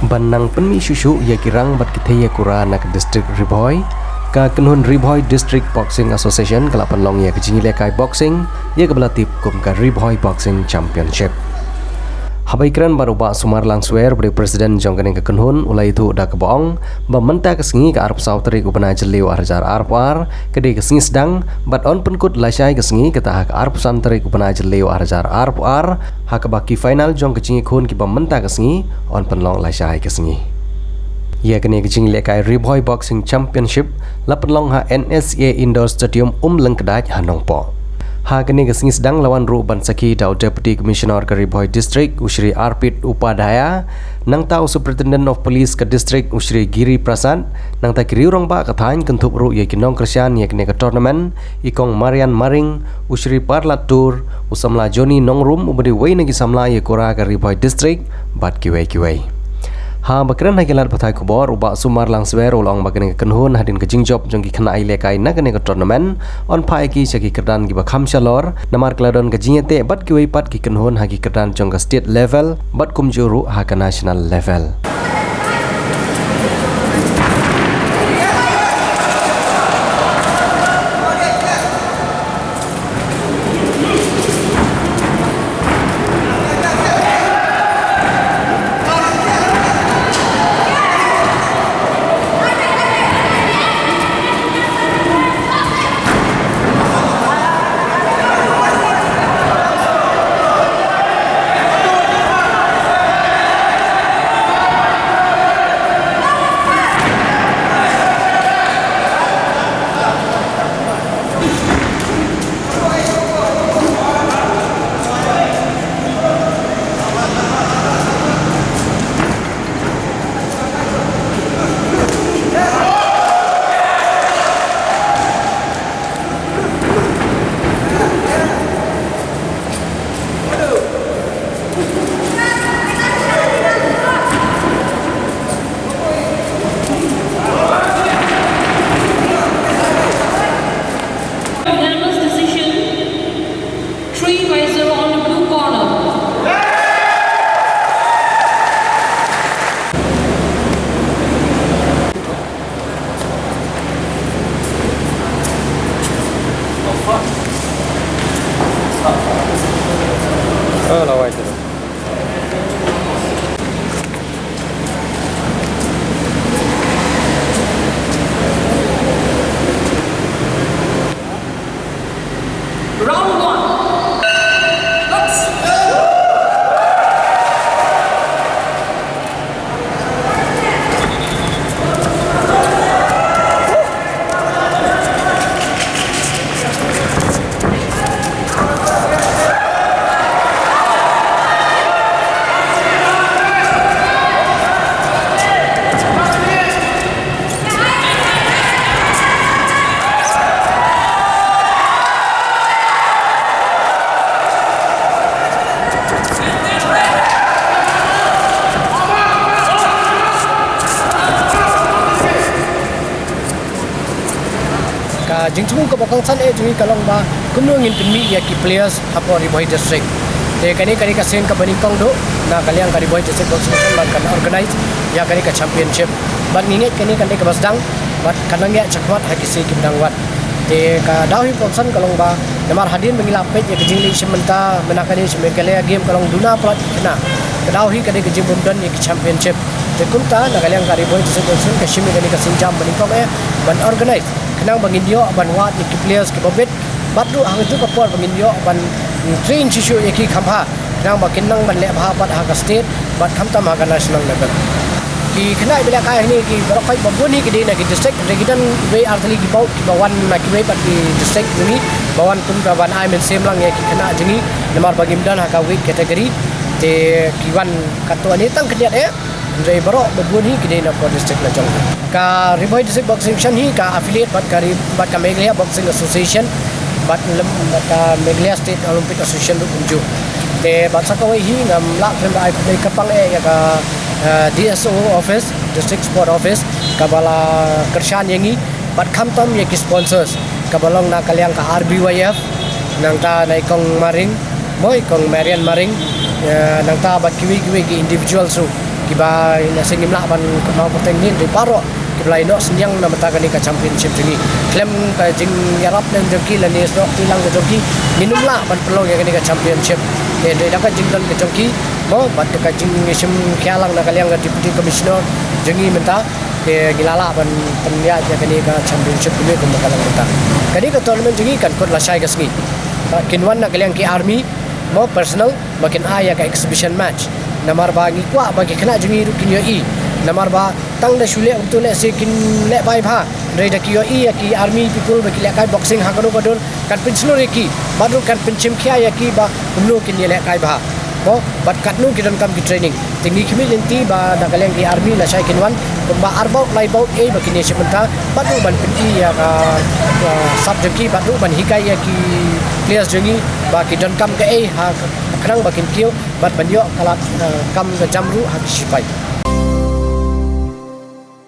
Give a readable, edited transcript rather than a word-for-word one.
Banang penmi susu ya kirang bat kita ya kura nak district Riboy ka kenhun Riboy District Boxing Association kelapan long ya kejingi lekai boxing ya kebelatip kum ka Riboy Boxing Championship. Habai keren baru ba sumar langswer beri presiden jongkan ke kenhun ulai itu dah kebohong mementa kesengi ke arab sauteri kupana jeliu arjar arpar kedai kesengi sedang bat on penkut lasai kesengi ke tahak arab santeri kupana jeliu arjar arpar hak baki final jong kecingi kun ki mementa kesengi on penlong lasai kesengi. Ia kini kecingi lekai Riboy Boxing Championship lapenlong ha NSA Indoor Stadium Lengkedaj Hanongpo. Ha kini kesengi sedang lawan Ru Bansaki dau Deputy Commissioner ke Riboy District Usri Arpit Upadaya nang tau Superintendent of Police ke District Usri Giri Prasad nang ta kiri rong ba kathain kentup Ru ye kinong Krisian ye kini ke tournament ikong Marian Maring Usri Parlat Tour usamla Joni Nongrum ubedi wei nagi samla ye kura ke Riboy District bat kiwei. Ha bakran hakilat pathai kubor ubak sumar langswer ulong bakane kenhun hadin ke jingjob jongki kena ai lekai nakane ke tournament on pai ki saki kerdan ki bakham chalor namar kladon ke jingete bat ki wei pat ki kenhun haki kerdan jong ke state level bat kumjuru ha ke national level. Jingtung ke bakang san jungi kalong ba kumno ngin penmi ya ki players hapo Riboy District te kani ka sen ka banikong do na kaliang ka Riboy District boxing kan kan organize ya kani ka championship ban nginget kani ka basdang bat kanang ya chakwat hakisi ki bangwat te ka dawi boxan kalong ba namar hadin mengilapet ya kejingli sementa menakani semekale game kalong duna plat kena ka dawi kani ka jimbumdan ya ki championship te kunta na kaliang ka Riboy District boxing ka shimi kani ka sinjam banikong ban organize kenang bangin dio ban wat ni players ki bobet batu hang itu kapor bangin dio ban train shishu ki khamha kenang ba kinang ban le bha bat ha ka state bat khamtam ha ka national level ki kena bila kai ni ki barakai babuni ki dina ki district regidan we artli ki bau ki bawan na ki we bat ki district ni bawan kun ka ban ai men semlang ya ki kena jengi namar bagim dan ha ka we category te ki wan katwa ni tang kediat Andre Barok babuni kini nak district la jong. Ka Riboy District Boxing Shani ka affiliate bat ka Meghalaya Boxing Association bat ka Meghalaya State Olympic Association unju. Te bat sakawai hi ngam la prem ai kapang ya ka DSO office District Sport Office ka bala Kershan yangi bat khamtam ya ki sponsors ka balong na kaliang ka RBYF nang ta nai kong Maring Moy kong Marian Maring nang ta bat kiwi ki individual su kiba ina singim la ban mau poteng ni di paro kiba ino senyang na mata kani ka championship ini klem ka jing yarap dan joki la ni sok tilang ka joki minum la ban perlu ya kani ka championship de da ka jing dan ka joki mo bat ka jing sim khialang na kaliang ka deputy commissioner jengi menta ke gilala ban penya ya kani ka championship ni ko makalang menta kani ka tournament jengi kan kot la sai ka sengi kinwan na kaliang ki army mo personal makin aya ka exhibition match namar ba ngi kwa ba ki khana jengi ru kin yo i namar ba tang da shule untuk le se kin le bai bha re da ki yo i ya ki army people ba ki le kai boxing ha kanu bador kan pinchno re ki badru kan pinchim khia ya ki ba umlo kin le kai bha bo bat katnu ki dan kam ki training tingi kimi lenti ba da kaliang ki army la sai kinwan ba arbau lai bau e ba kini sementa badru ban pinti ya ka subject ki badru ban hikai ya ki players jengi ba ki dan kam ke e ha khrang ba kin kio bat banyo kala kam ga jamru ha sipai